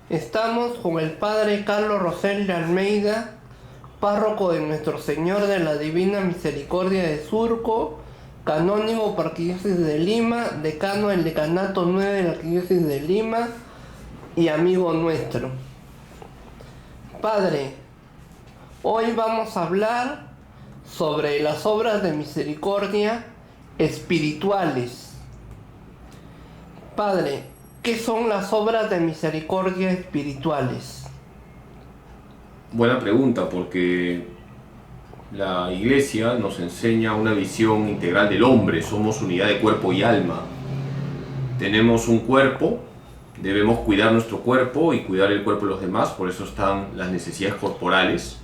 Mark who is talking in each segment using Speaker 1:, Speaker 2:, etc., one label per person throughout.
Speaker 1: Estamos con el Padre Carlos Rosel de Almeida, párroco de Nuestro Señor de la Divina Misericordia de Surco, canónigo por Arquidiócesis de Lima, decano del Decanato 9 de la Arquidiócesis de Lima y amigo nuestro. Padre, hoy vamos a hablar sobre las obras de misericordia espirituales. Padre, ¿qué son las obras de misericordia espirituales?
Speaker 2: Buena pregunta, porque la Iglesia nos enseña una visión integral del hombre. Somos unidad de cuerpo y alma. Tenemos un cuerpo, debemos cuidar nuestro cuerpo y cuidar el cuerpo de los demás, por eso están las necesidades corporales.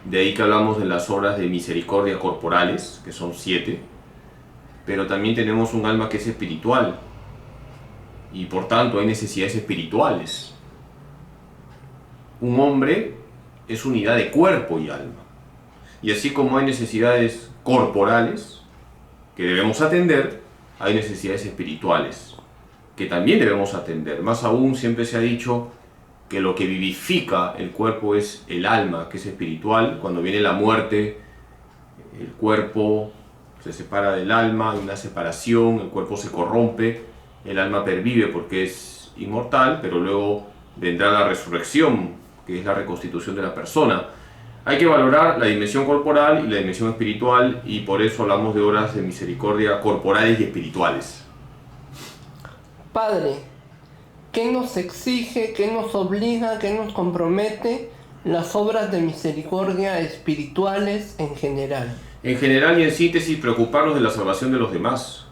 Speaker 2: De ahí que hablamos de las obras de misericordia corporales, que son 7. Pero también tenemos un alma que es espiritual, y por tanto hay necesidades espirituales. Un hombre es unidad de cuerpo y alma. Y así como hay necesidades corporales que debemos atender, hay necesidades espirituales que también debemos atender. Más aún, siempre se ha dicho que lo que vivifica el cuerpo es el alma, que es espiritual. Cuando viene la muerte, el cuerpo se separa del alma, hay una separación, el cuerpo se corrompe, el alma pervive porque es inmortal, pero luego vendrá la resurrección, que es la reconstitución de la persona. Hay que valorar la dimensión corporal y la dimensión espiritual, y por eso hablamos de obras de misericordia corporales y espirituales.
Speaker 1: Padre, ¿qué nos exige, qué nos obliga, qué nos compromete las obras de misericordia espirituales en general?
Speaker 2: En general y en síntesis, preocuparnos de la salvación de los demás.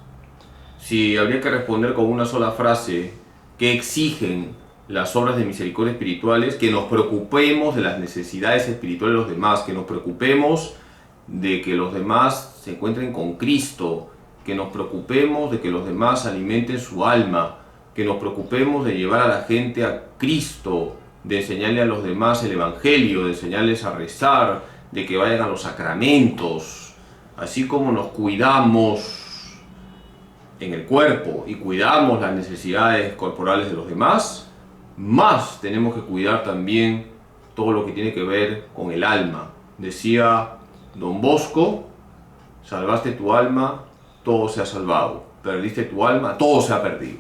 Speaker 2: Si habría que responder con una sola frase, ¿qué exigen las obras de misericordia espirituales? Que nos preocupemos de las necesidades espirituales de los demás, que nos preocupemos de que los demás se encuentren con Cristo, que nos preocupemos de que los demás alimenten su alma, que nos preocupemos de llevar a la gente a Cristo, de enseñarle a los demás el Evangelio, de enseñarles a rezar, de que vayan a los sacramentos. Así como nos cuidamos en el cuerpo y cuidamos las necesidades corporales de los demás, más tenemos que cuidar también todo lo que tiene que ver con el alma. Decía Don Bosco: salvaste tu alma, todo se ha salvado; perdiste tu alma, todo se ha perdido.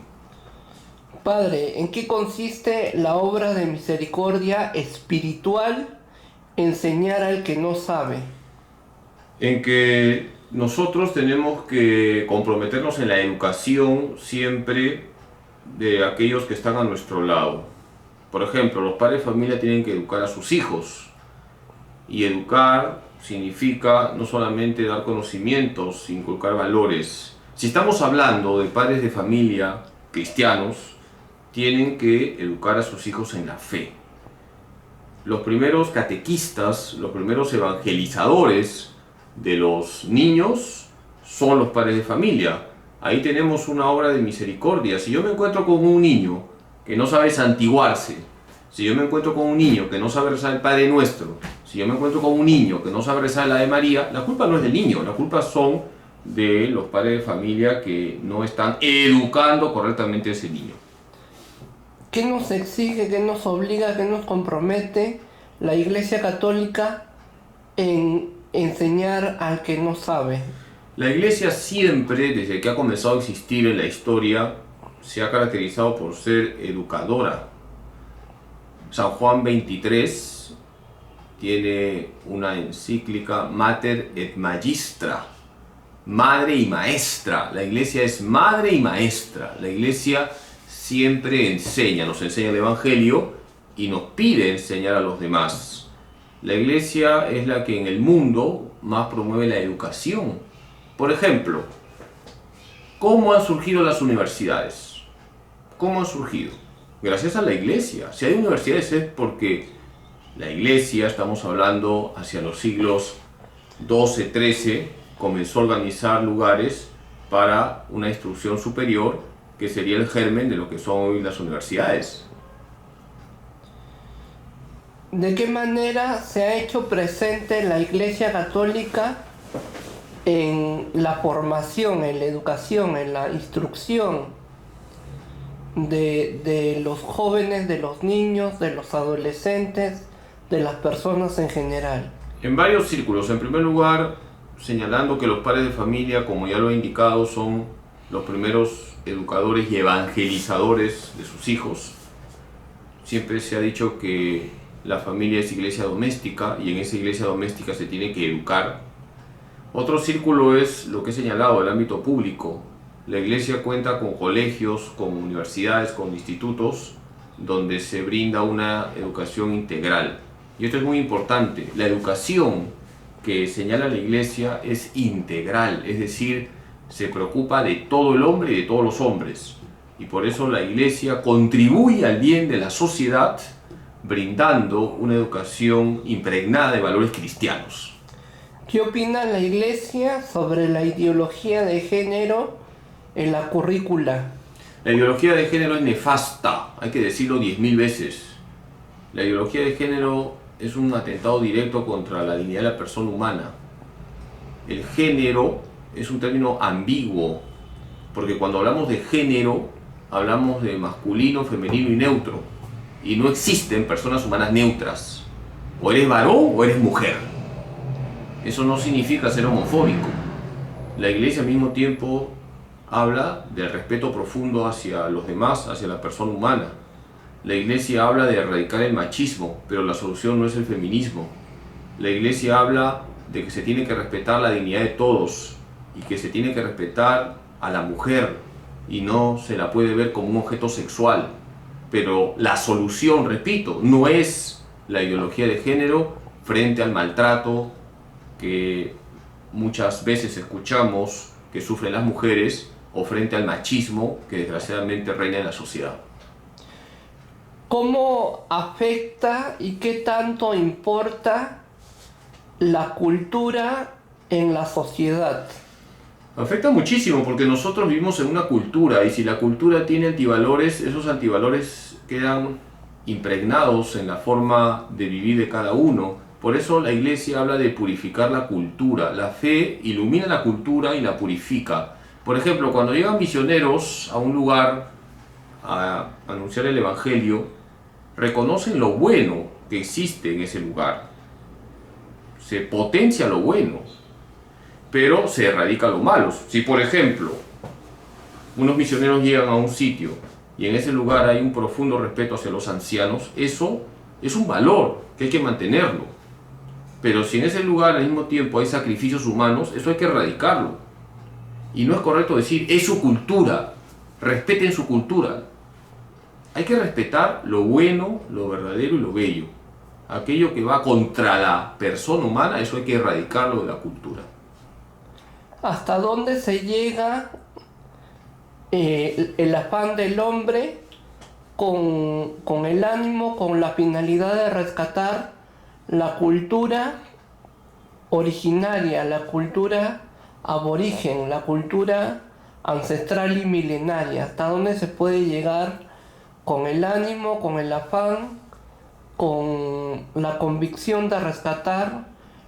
Speaker 1: Padre, ¿en qué consiste la obra de misericordia espiritual? Enseñar al que no sabe.
Speaker 2: En que nosotros tenemos que comprometernos en la educación siempre de aquellos que están a nuestro lado. Por ejemplo, los padres de familia tienen que educar a sus hijos, y educar significa no solamente dar conocimientos, inculcar valores. Si estamos hablando de padres de familia cristianos, tienen que educar a sus hijos en la fe. Los primeros catequistas, los primeros evangelizadores de los niños son los padres de familia. Ahí tenemos una obra de misericordia. Si yo me encuentro con un niño que no sabe santiguarse, si yo me encuentro con un niño que no sabe rezar el Padre Nuestro, si yo me encuentro con un niño que no sabe rezar la Ave María, la culpa no es del niño, la culpa son de los padres de familia que no están educando correctamente a ese niño.
Speaker 1: ¿Qué nos exige, qué nos obliga, qué nos compromete la Iglesia Católica en enseñar al que no sabe?
Speaker 2: La Iglesia siempre, desde que ha comenzado a existir en la historia, se ha caracterizado por ser educadora. San Juan XXIII tiene una encíclica Mater et Magistra, madre y maestra. La Iglesia es madre y maestra. La Iglesia siempre enseña, nos enseña el Evangelio y nos pide enseñar a los demás. La Iglesia es la que en el mundo más promueve la educación. Por ejemplo, ¿cómo han surgido las universidades? ¿Cómo han surgido? Gracias a la Iglesia. Si hay universidades es porque la Iglesia, estamos hablando hacia los siglos XII, XIII, comenzó a organizar lugares para una instrucción superior, que sería el germen de lo que son hoy las universidades.
Speaker 1: ¿De qué manera se ha hecho presente la Iglesia Católica en la formación, en la educación, en la instrucción de los jóvenes, de los niños, de los adolescentes, de las personas en general?
Speaker 2: En varios círculos. En primer lugar, señalando que los padres de familia, como ya lo he indicado, son los primeros educadores y evangelizadores de sus hijos. Siempre se ha dicho que la familia es iglesia doméstica y en esa iglesia doméstica se tiene que educar. Otro círculo es lo que he señalado, el ámbito público. La iglesia cuenta con colegios, con universidades, con institutos donde se brinda una educación integral. Y esto es muy importante. La educación que señala la iglesia es integral, es decir, se preocupa de todo el hombre y de todos los hombres. Y por eso la iglesia contribuye al bien de la sociedad brindando una educación impregnada de valores cristianos.
Speaker 1: ¿Qué opina la iglesia sobre la ideología de género en la currícula?
Speaker 2: La ideología de género es nefasta, hay que decirlo 10.000 veces. La ideología de género es un atentado directo contra la dignidad de la persona humana. El género es un término ambiguo, porque cuando hablamos de género, hablamos de masculino, femenino y neutro. Y no existen personas humanas neutras. O eres varón o eres mujer. Eso no significa ser homofóbico. La iglesia al mismo tiempo habla del respeto profundo hacia los demás, hacia la persona humana. La iglesia habla de erradicar el machismo, pero la solución no es el feminismo. La iglesia habla de que se tiene que respetar la dignidad de todos y que se tiene que respetar a la mujer y no se la puede ver como un objeto sexual. Pero la solución, repito, no es la ideología de género frente al maltrato que muchas veces escuchamos que sufren las mujeres o frente al machismo que desgraciadamente reina en la sociedad.
Speaker 1: ¿Cómo afecta y qué tanto importa la cultura en la sociedad?
Speaker 2: Afecta muchísimo porque nosotros vivimos en una cultura y si la cultura tiene antivalores, esos antivalores quedan impregnados en la forma de vivir de cada uno. Por eso la iglesia habla de purificar la cultura. La fe ilumina la cultura y la purifica. Por ejemplo, cuando llegan misioneros a un lugar a anunciar el evangelio, reconocen lo bueno que existe en ese lugar. Se potencia lo bueno, pero se erradica lo malo. Si, por ejemplo, unos misioneros llegan a un sitio y en ese lugar hay un profundo respeto hacia los ancianos, eso es un valor que hay que mantenerlo. Pero si en ese lugar al mismo tiempo hay sacrificios humanos, eso hay que erradicarlo. Y no es correcto decir, es su cultura, respeten su cultura. Hay que respetar lo bueno, lo verdadero y lo bello. Aquello que va contra la persona humana, eso hay que erradicarlo de la cultura.
Speaker 1: ¿Hasta dónde se llega el afán del hombre con el ánimo, con la finalidad de rescatar la cultura originaria, la cultura aborigen, la cultura ancestral y milenaria? ¿Hasta dónde se puede llegar con el ánimo, con el afán, con la convicción de rescatar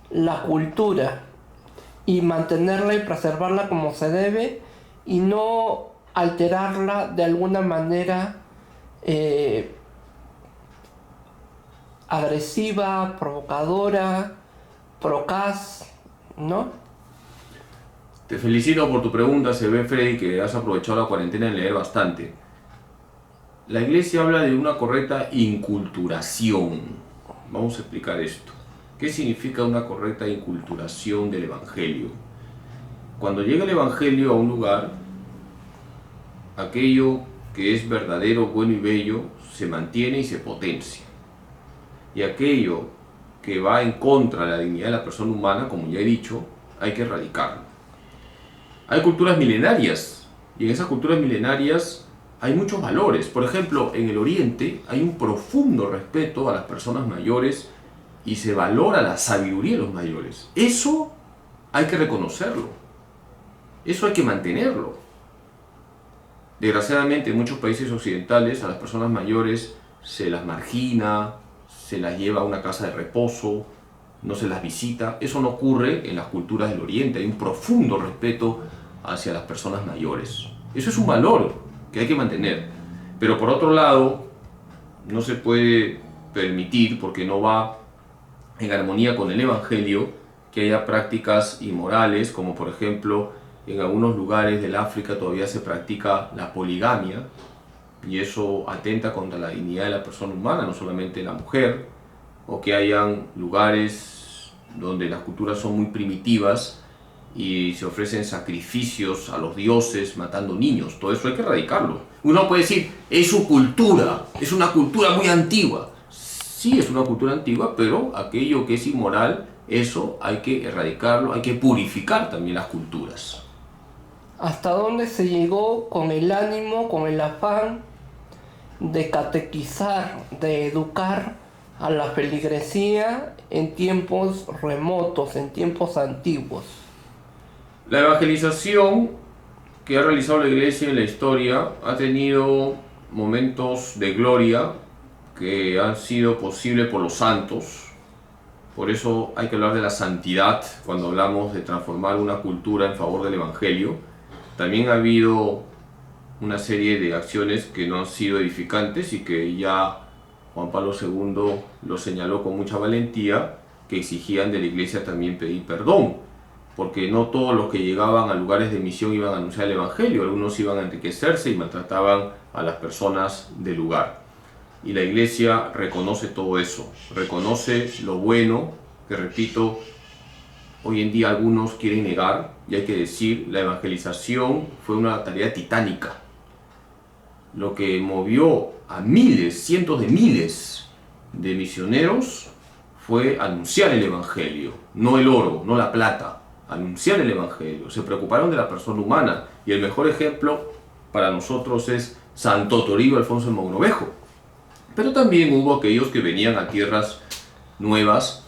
Speaker 1: la cultura y mantenerla y preservarla como se debe y no alterarla de alguna manera agresiva, provocadora, procaz, ¿no?
Speaker 2: Te felicito por tu pregunta. Se ve, Freddy, que has aprovechado la cuarentena en leer bastante. La iglesia habla de una correcta inculturación. Vamos a explicar esto. ¿Qué significa una correcta inculturación del evangelio? Cuando llega el evangelio a un lugar, aquello que es verdadero, bueno y bello se mantiene y se potencia. Y aquello que va en contra de la dignidad de la persona humana, como ya he dicho, hay que erradicarlo. Hay culturas milenarias y en esas culturas milenarias hay muchos valores. Por ejemplo, en el Oriente hay un profundo respeto a las personas mayores y se valora la sabiduría de los mayores. Eso hay que reconocerlo. Eso hay que mantenerlo. Desgraciadamente, en muchos países occidentales a las personas mayores se las margina, se las lleva a una casa de reposo, no se las visita. Eso no ocurre en las culturas del Oriente. Hay un profundo respeto hacia las personas mayores. Eso es un valor que hay que mantener. Pero por otro lado, no se puede permitir, porque no va en armonía con el Evangelio, que haya prácticas inmorales, como por ejemplo en algunos lugares del África todavía se practica la poligamia, y eso atenta contra la dignidad de la persona humana, no solamente la mujer, o que hayan lugares donde las culturas son muy primitivas y se ofrecen sacrificios a los dioses matando niños. Todo eso hay que erradicarlo. Uno puede decir, es su cultura, es una cultura muy antigua. Sí, es una cultura antigua, pero aquello que es inmoral, eso hay que erradicarlo, hay que purificar también las culturas.
Speaker 1: ¿Hasta dónde se llegó con el ánimo, con el afán de catequizar, de educar a la feligresía en tiempos remotos, en tiempos antiguos?
Speaker 2: La evangelización que ha realizado la Iglesia en la historia ha tenido momentos de gloria que han sido posibles por los santos. Por eso hay que hablar de la santidad cuando hablamos de transformar una cultura en favor del Evangelio. También ha habido una serie de acciones que no han sido edificantes y que ya Juan Pablo II lo señaló con mucha valentía, que exigían de la Iglesia también pedir perdón, porque no todos los que llegaban a lugares de misión iban a anunciar el Evangelio, algunos iban a enriquecerse y maltrataban a las personas del lugar. Y la Iglesia reconoce todo eso, reconoce lo bueno, que repito, hoy en día algunos quieren negar, y hay que decir, la evangelización fue una tarea titánica. Lo que movió a miles, cientos de miles de misioneros fue anunciar el Evangelio, no el oro, no la plata, anunciar el Evangelio. Se preocuparon de la persona humana, y el mejor ejemplo para nosotros es Santo Toribio Alfonso de Mogrovejo. Pero también hubo aquellos que venían a tierras nuevas,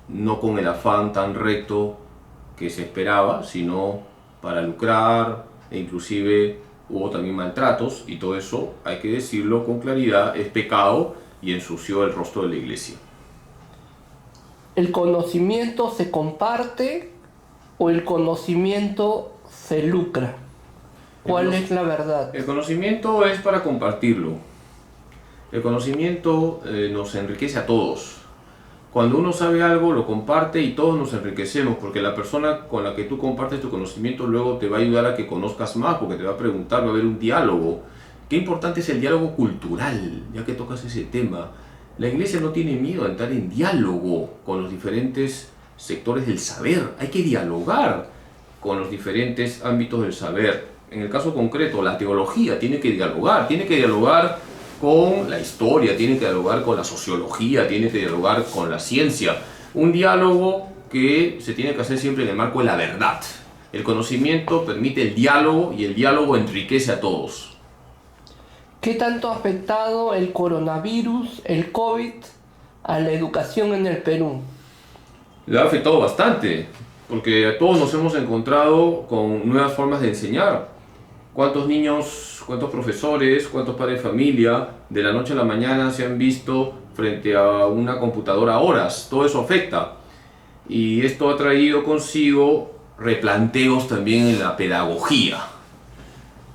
Speaker 2: no con el afán tan recto que se esperaba, sino para lucrar, e inclusive hubo también maltratos, y todo eso, hay que decirlo con claridad, es pecado y ensució el rostro de la Iglesia.
Speaker 1: ¿El conocimiento se comparte o el conocimiento se lucra? ¿Cuál es la verdad?
Speaker 2: El conocimiento es para compartirlo. El conocimiento nos enriquece a todos. Cuando uno sabe algo, lo comparte y todos nos enriquecemos, porque la persona con la que tú compartes tu conocimiento luego te va a ayudar a que conozcas más, porque te va a preguntar, va a haber un diálogo. Qué importante es el diálogo cultural, ya que tocas ese tema. La Iglesia no tiene miedo a entrar en diálogo con los diferentes sectores del saber. Hay que dialogar con los diferentes ámbitos del saber. En el caso concreto, la teología tiene que dialogar con la historia, tiene que dialogar con la sociología, tiene que dialogar con la ciencia. Un diálogo que se tiene que hacer siempre en el marco de la verdad. El conocimiento permite el diálogo y el diálogo enriquece a todos.
Speaker 1: ¿Qué tanto ha afectado el coronavirus, el COVID, a la educación en el Perú?
Speaker 2: Le ha afectado bastante, porque todos nos hemos encontrado con nuevas formas de enseñar. ¿Cuántos niños, cuántos profesores, cuántos padres de familia de la noche a la mañana se han visto frente a una computadora horas? Todo eso afecta. Y esto ha traído consigo replanteos también en la pedagogía.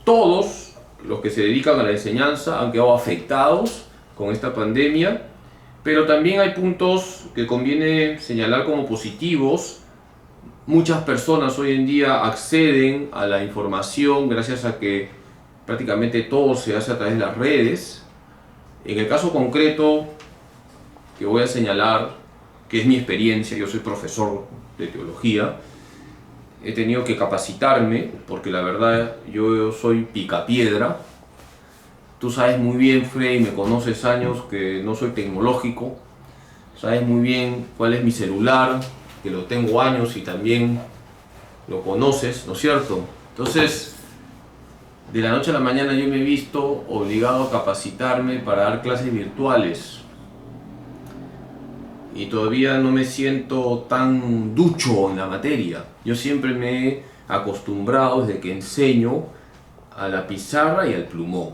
Speaker 2: Todos los que se dedican a la enseñanza han quedado afectados con esta pandemia, pero también hay puntos que conviene señalar como positivos. Muchas personas hoy en día acceden a la información gracias a que prácticamente todo se hace a través de las redes. En el caso concreto que voy a señalar, que es mi experiencia, yo soy profesor de teología, he tenido que capacitarme porque la verdad yo soy picapiedra. Tú sabes muy bien, Frey, me conoces años que no soy tecnológico, sabes muy bien cuál es mi celular, que lo tengo años y también lo conoces, ¿no es cierto? Entonces, de la noche a la mañana yo me he visto obligado a capacitarme para dar clases virtuales. Y todavía no me siento tan ducho en la materia. Yo siempre me he acostumbrado desde que enseño a la pizarra y al plumón.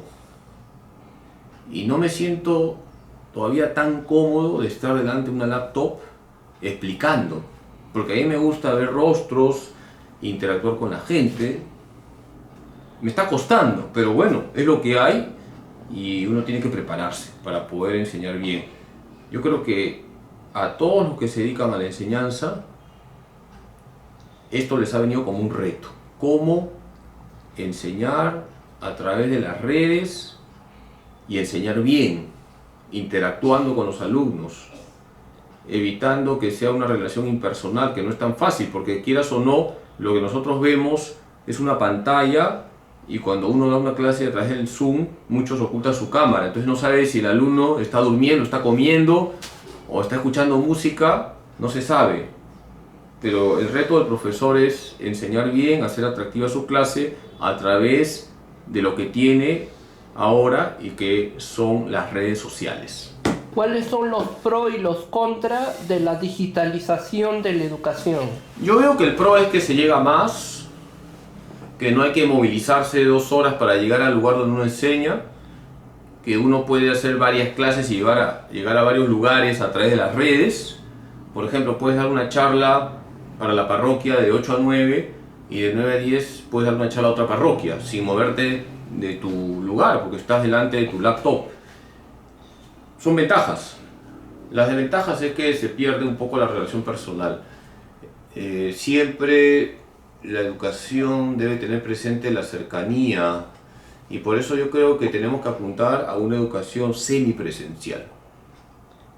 Speaker 2: Y no me siento todavía tan cómodo de estar delante de una laptop explicando. Porque a mí me gusta ver rostros, interactuar con la gente. Me está costando, pero bueno, es lo que hay. y uno tiene que prepararse para poder enseñar bien. Yo creo que a todos los que se dedican a la enseñanza, esto les ha venido como un reto. Cómo enseñar a través de las redes y enseñar bien, interactuando con los alumnos, evitando que sea una relación impersonal, que no es tan fácil, porque quieras o no, lo que nosotros vemos es una pantalla, y cuando uno da una clase a través del Zoom, muchos ocultan su cámara, entonces no sabe si el alumno está durmiendo, está comiendo o está escuchando música, no se sabe. Pero el reto del profesor es enseñar bien, hacer atractiva su clase a través de lo que tiene ahora y que son las redes sociales.
Speaker 1: ¿Cuáles son los pros y los contras de la digitalización de la educación?
Speaker 2: Yo veo que el pro es que se llega más, que no hay que movilizarse 2 horas para llegar al lugar donde uno enseña, que uno puede hacer varias clases y llegar a varios lugares a través de las redes. Por ejemplo, puedes dar una charla para la parroquia de 8 a 9 y de 9 a 10 puedes dar una charla a otra parroquia sin moverte de tu lugar porque estás delante de tu laptop. Son ventajas. Las desventajas es que se pierde un poco la relación personal. Siempre la educación debe tener presente la cercanía y por eso yo creo que tenemos que apuntar a una educación semipresencial.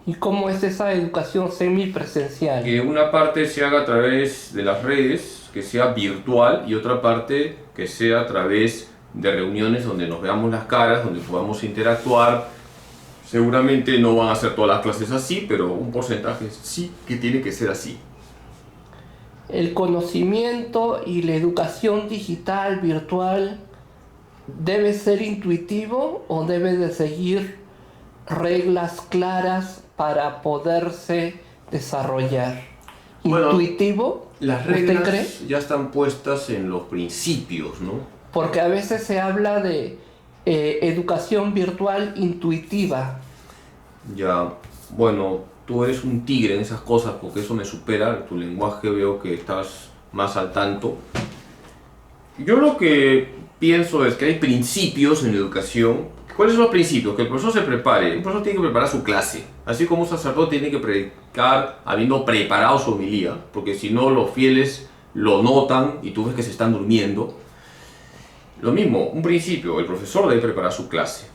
Speaker 1: ¿Y cómo es esa educación semipresencial?
Speaker 2: Que una parte se haga a través de las redes, que sea virtual, y otra parte que sea a través de reuniones donde nos veamos las caras, donde podamos interactuar. Seguramente no van a ser todas las clases así, pero un porcentaje sí que tiene que ser así.
Speaker 1: ¿El conocimiento y la educación digital, virtual, debe ser intuitivo o debe de seguir reglas claras para poderse desarrollar?
Speaker 2: Bueno,
Speaker 1: ¿Intuitivo?
Speaker 2: Las
Speaker 1: ¿Usted cree?
Speaker 2: reglas ya están puestas en los principios, ¿no?
Speaker 1: Porque a veces se habla de educación virtual intuitiva.
Speaker 2: Ya, bueno, tú eres un tigre en esas cosas porque eso me supera, tu lenguaje veo que estás más al tanto. Yo lo que pienso es que hay principios en la educación. ¿Cuáles son los principios? Que el profesor se prepare. El profesor tiene que preparar su clase. Así como un sacerdote tiene que predicar habiendo preparado su homilía, porque si no los fieles lo notan y tú ves que se están durmiendo. Lo mismo, un principio, el profesor debe preparar su clase.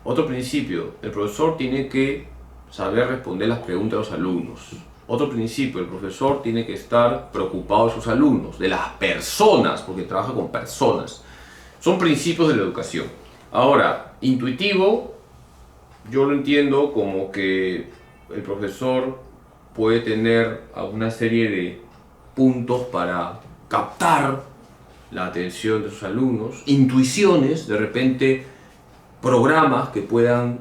Speaker 2: Otro principio, el profesor tiene que saber responder las preguntas de los alumnos. Otro principio, el profesor tiene que estar preocupado de sus alumnos, de las personas, porque trabaja con personas. Son principios de la educación. Ahora, intuitivo, yo lo entiendo como que el profesor puede tener una serie de puntos para captar la atención de sus alumnos, intuiciones, de repente programas que puedan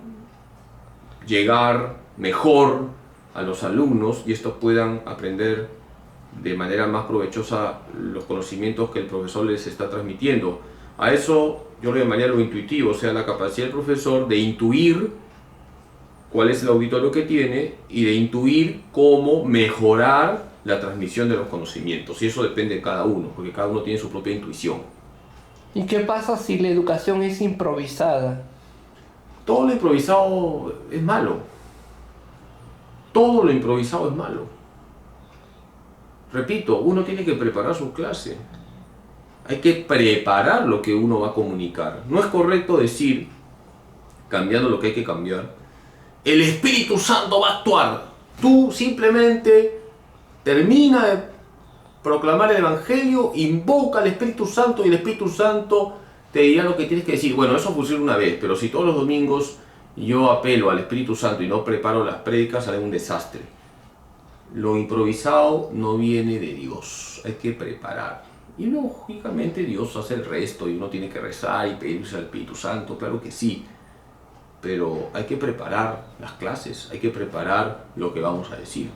Speaker 2: llegar mejor a los alumnos y estos puedan aprender de manera más provechosa los conocimientos que el profesor les está transmitiendo. A eso yo lo llamaría lo intuitivo, o sea, la capacidad del profesor de intuir cuál es el auditorio que tiene y de intuir cómo mejorar la transmisión de los conocimientos. Y eso depende de cada uno, porque cada uno tiene su propia intuición.
Speaker 1: ¿Y qué pasa si la educación es improvisada?
Speaker 2: Todo lo improvisado es malo. Todo lo improvisado es malo. Repito, uno tiene que preparar su clase. Hay que preparar lo que uno va a comunicar. No es correcto decir, cambiando lo que hay que cambiar, el Espíritu Santo va a actuar. Tú simplemente termina de proclamar el Evangelio, invoca al Espíritu Santo y el Espíritu Santo te dirá lo que tienes que decir. Bueno, eso funciona una vez, pero si todos los domingos yo apelo al Espíritu Santo y no preparo las prédicas, haré un desastre. Lo improvisado no viene de Dios, hay que preparar. Y lógicamente Dios hace el resto y uno tiene que rezar y pedirse al Espíritu Santo, claro que sí. Pero hay que preparar las clases, hay que preparar lo que vamos a decir.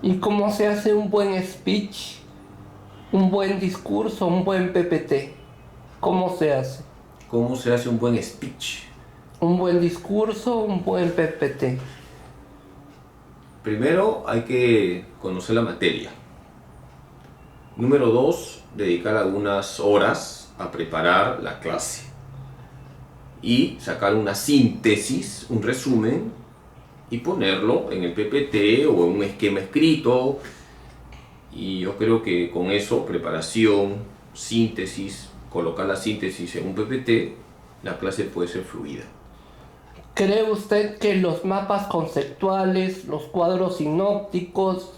Speaker 1: ¿Y cómo se hace un buen speech, un buen discurso, un buen PPT? ¿Cómo se hace?
Speaker 2: ¿Cómo se hace un buen speech?
Speaker 1: Un buen discurso, un buen PPT.
Speaker 2: Primero hay que conocer la materia. Número 2, dedicar algunas horas a preparar la clase. y sacar una síntesis, un resumen, y ponerlo en el PPT o en un esquema escrito. Y yo creo que con eso, preparación, síntesis, colocar la síntesis en un PPT, la clase puede ser fluida.
Speaker 1: ¿Cree usted que los mapas conceptuales, los cuadros sinópticos,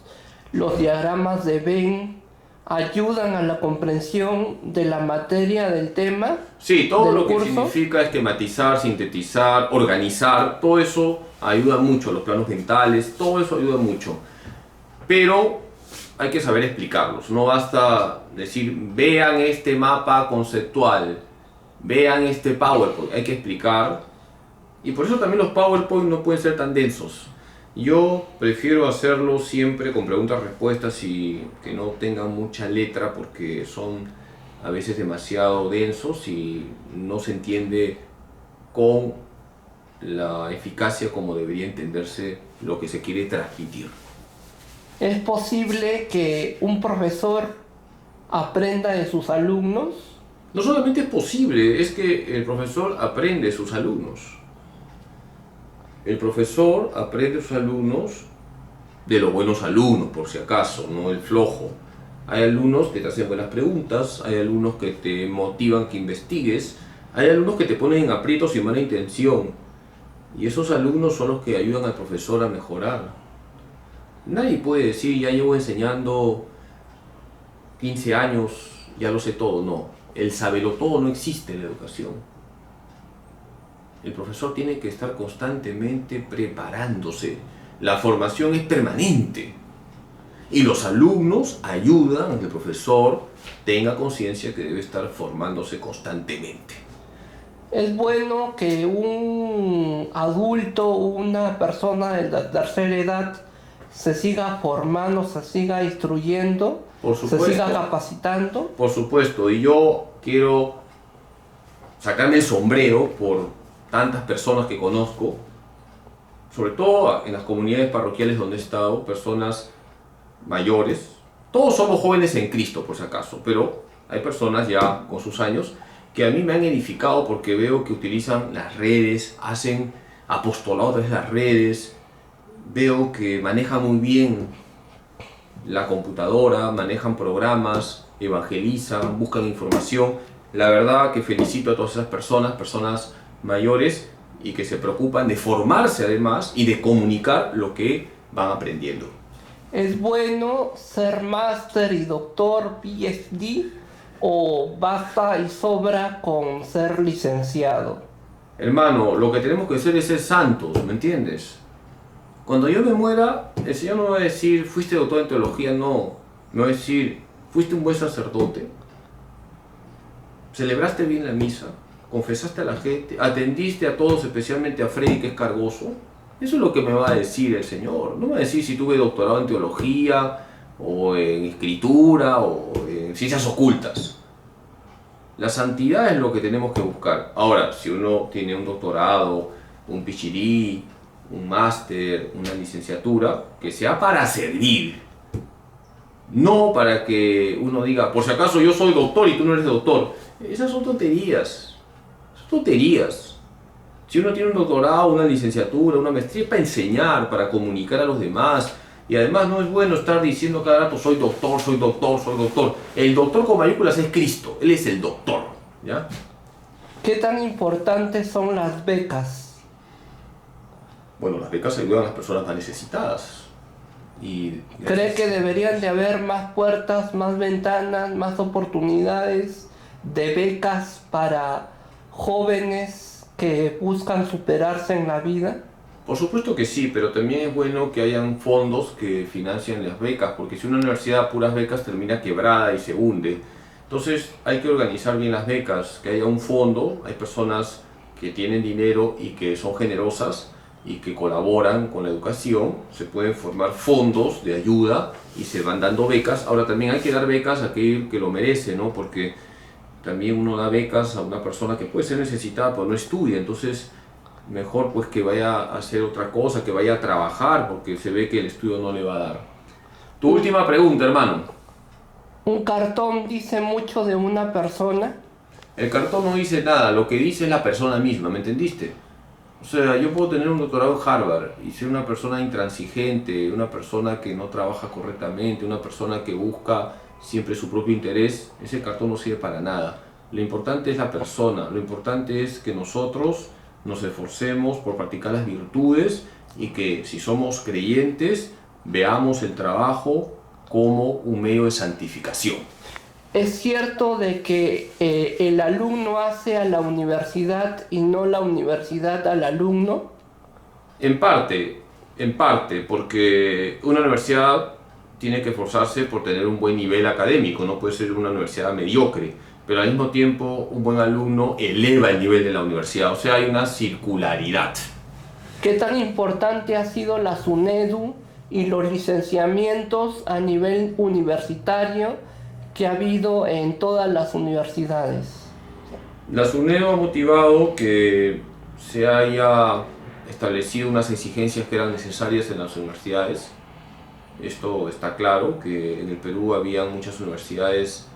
Speaker 1: los diagramas de Venn ayudan a la comprensión de la materia del tema?
Speaker 2: Sí, todo
Speaker 1: del
Speaker 2: lo que
Speaker 1: curso?
Speaker 2: significa esquematizar, sintetizar, organizar, todo eso ayuda mucho, los planos mentales, todo eso ayuda mucho. Pero hay que saber explicarlos, no basta decir, vean este mapa conceptual, vean este PowerPoint, hay que explicar. Y por eso también los PowerPoint no pueden ser tan densos. Yo prefiero hacerlo siempre con preguntas-respuestas y que no tengan mucha letra porque son a veces demasiado densos y no se entiende con la eficacia como debería entenderse lo que se quiere transmitir.
Speaker 1: ¿Es posible que un profesor aprenda de sus alumnos?
Speaker 2: No solamente es posible, es que el profesor aprende de sus alumnos. El profesor aprende de sus alumnos, de los buenos alumnos, por si acaso, no el flojo. Hay alumnos que te hacen buenas preguntas, hay alumnos que te motivan que investigues, hay alumnos que te ponen en aprietos sin mala intención. Y esos alumnos son los que ayudan al profesor a mejorar. Nadie puede decir, ya llevo enseñando 15 años, ya lo sé todo. No, el sabelotodo no existe en la educación. El profesor tiene que estar constantemente preparándose. La formación es permanente. Y los alumnos ayudan a que el profesor tenga conciencia que debe estar formándose constantemente.
Speaker 1: Es bueno que un adulto, una persona de la tercera edad, se siga formando, se siga instruyendo,
Speaker 2: Por
Speaker 1: se
Speaker 2: supuesto.
Speaker 1: siga capacitando.
Speaker 2: Por supuesto, y yo quiero sacarme el sombrero por tantas personas que conozco, sobre todo en las comunidades parroquiales donde he estado, personas mayores. Todos somos jóvenes en Cristo, por si acaso, pero hay personas ya con sus años que a mí me han edificado porque veo que utilizan las redes, hacen apostolado a través de las redes, veo que manejan muy bien la computadora, manejan programas, evangelizan, buscan información. La verdad que felicito a todas esas personas mayores y que se preocupan de formarse además y de comunicar lo que van aprendiendo.
Speaker 1: ¿Es bueno ser máster y doctor, PhD, o basta y sobra con ser licenciado?
Speaker 2: Hermano, lo que tenemos que hacer es ser santos, ¿me entiendes? Cuando yo me muera, el Señor no va a decir, fuiste doctor en teología, no. Me va a decir, fuiste un buen sacerdote, celebraste bien la misa, confesaste a la gente, atendiste a todos, especialmente a Freddy, que es cargoso. Eso es lo que me va a decir el Señor. No me va a decir si tuve doctorado en teología, o en escritura, o en ciencias ocultas. La santidad es lo que tenemos que buscar. Ahora, si uno tiene un doctorado, un PhD, un máster, una licenciatura, que sea para servir. No para que uno diga, por si acaso yo soy doctor y tú no eres doctor. Esas son tonterías. Son tonterías. Si uno tiene un doctorado, una licenciatura, una maestría, es para enseñar, para comunicar a los demás. Y además no es bueno estar diciendo cada rato, soy doctor, soy doctor, soy doctor. El doctor con mayúsculas es Cristo. Él es el doctor. ¿Ya?
Speaker 1: ¿Qué tan importantes son las becas?
Speaker 2: Bueno, las becas ayudan a las personas más necesitadas.
Speaker 1: ¿Cree que deberían de haber más puertas, más ventanas, más oportunidades de becas para jóvenes que buscan superarse en la vida?
Speaker 2: Por supuesto que sí, pero también es bueno que hayan fondos que financien las becas, porque si una universidad a puras becas termina quebrada y se hunde. Entonces hay que organizar bien las becas, que haya un fondo, hay personas que tienen dinero y que son generosas y que colaboran con la educación, se pueden formar fondos de ayuda y se van dando becas. Ahora también hay que dar becas a aquel que lo merece, ¿no? Porque también uno da becas a una persona que puede ser necesitada pero no estudia, entonces mejor pues que vaya a hacer otra cosa, que vaya a trabajar, porque se ve que el estudio no le va a dar. Tu última pregunta, hermano.
Speaker 1: Un cartón dice mucho de una persona.
Speaker 2: El cartón no dice nada, lo que dice es la persona misma, ¿me entendiste? O sea, yo puedo tener un doctorado en Harvard y ser una persona intransigente, una persona que no trabaja correctamente, una persona que busca siempre su propio interés. Ese cartón no sirve para nada. Lo importante es la persona, lo importante es que nosotros nos esforcemos por practicar las virtudes y que si somos creyentes veamos el trabajo como un medio de santificación.
Speaker 1: ¿Es cierto de que el alumno hace a la universidad y no la universidad al alumno?
Speaker 2: En parte, porque una universidad tiene que esforzarse por tener un buen nivel académico, no puede ser una universidad mediocre, pero al mismo tiempo un buen alumno eleva el nivel de la universidad, o sea, hay una circularidad.
Speaker 1: ¿Qué tan importante ha sido la SUNEDU y los licenciamientos a nivel universitario que ha habido en todas las universidades?
Speaker 2: La SUNEDU ha motivado que se haya establecido unas exigencias que eran necesarias en las universidades. Esto está claro, que en el Perú había muchas universidades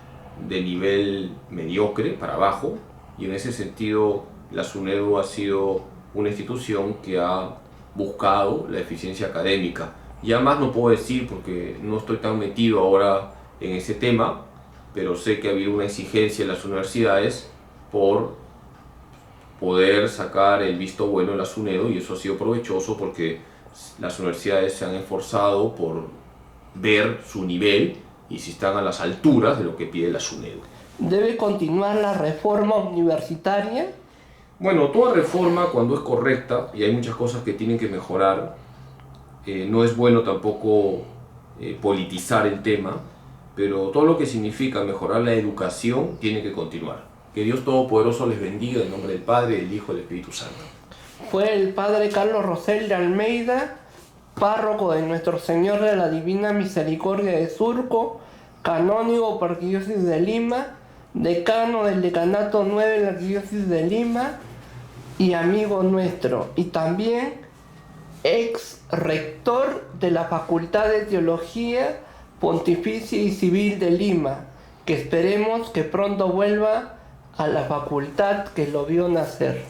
Speaker 2: de nivel mediocre para abajo, y en ese sentido la SUNEDU ha sido una institución que ha buscado la eficiencia académica. Ya más no puedo decir porque no estoy tan metido ahora en ese tema, pero sé que ha habido una exigencia en las universidades por poder sacar el visto bueno en la SUNEDU, y eso ha sido provechoso porque las universidades se han esforzado por ver su nivel y si están a las alturas de lo que pide la SUNEDU.
Speaker 1: ¿Debe continuar la reforma universitaria?
Speaker 2: Bueno, toda reforma, cuando es correcta, y hay muchas cosas que tienen que mejorar, no es bueno tampoco politizar el tema, pero todo lo que significa mejorar la educación tiene que continuar. Que Dios Todopoderoso les bendiga en nombre del Padre, del Hijo y del Espíritu Santo.
Speaker 1: Fue el padre Carlos Rosell de Almeida, párroco de Nuestro Señor de la Divina Misericordia de Surco, canónigo por la Arquidiócesis de Lima, decano del Decanato 9 de la Arquidiócesis de Lima y amigo nuestro, y también ex rector de la Facultad de Teología Pontificia y Civil de Lima, que esperemos que pronto vuelva a la facultad que lo vio nacer.